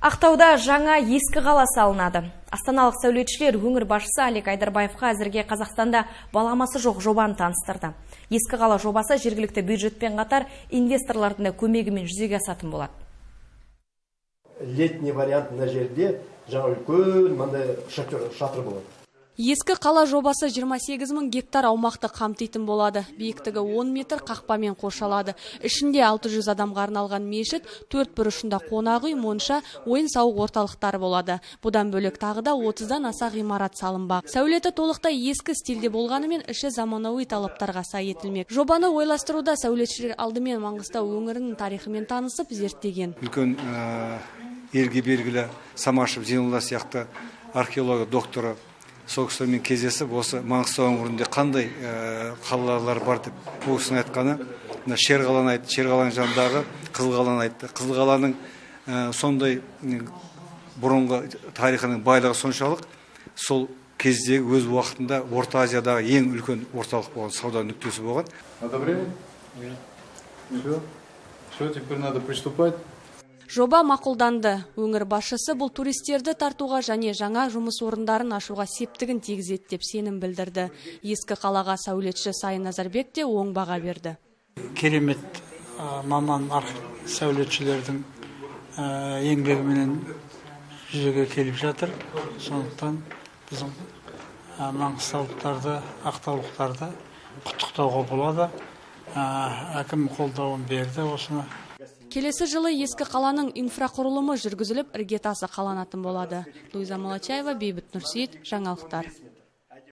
Ақтауда жаңа ескі қала салынады. Астаналық сәулетшілер өңір басшысы Алик Айдарбаевқа әзірге Қазақстанда баламасы жоқ жобаны таныстырды. Ескі қала жобасы жергілікті бюджетпен қатар инвесторлардың көмегімен жүзеге асатын болады. Летний вариант на жерде жаңа үлкен мындай шатыр болады. Ескі қала жобасы 28.000 гектар аумақты қамтитын болады. Биіктігі 10 метр қақпамен қоршалады. Ішінде 600 адамға арналған мешіт, 4 бұрышында қонақ үй, монша, ойын-сауық орталықтары болады. Бұдан бөлек тағы да 30-дан аса ғимарат салынбақ. Сәулеті толықтай ескі стильде болғанымен іші заманауи талаптарға сай етілмек. Жобаны ойластыруда сәулетшілер алдымен Маңғыстау өңірінің тарихымен танысып зерттеген. Үлкен елге белгілі Самашев Зейнулла сияқты археология докторы сол кісілермен кездесіп, осы Маңғыстау өңірінде қандай қалалар бар деп ол кісінің айтқаны, Шерқаланы айтты, Шерқаланың жанындағы Қызылқаланы айтты. Қызылқаланың сондай бұрынғы тарихының байлығы соншалық, сол кездегі өз уақытында Орта Азиядағы ең үлкен орталық болған, сауда нүктесі болған. Одобрение? Все, теперь надо приступать. Жоба мақұлданды. Өңір басшысы бұл туристерді тартуға және жаңа жұмыс орындарын ашуға септігін тигізеді деп сенім білдірді. Ескі қалаға сәулетші Сайын Назарбек те оң баға берді. Керемет маман сәулетшілердің еңбегіменен жүзеге келіп жатыр. Сондықтан біздің маңғыстаулықтарды, ақтаулықтарды құттықтауға болады. Әкім қолдауын берді осыны. Келесі жылы ескі қаланың инфрақұрылымы жүргізіліп, іргетасы қаланатын болады. Луиза Малачаева, Бейбіт Нұрсейіт, жаңалықтар.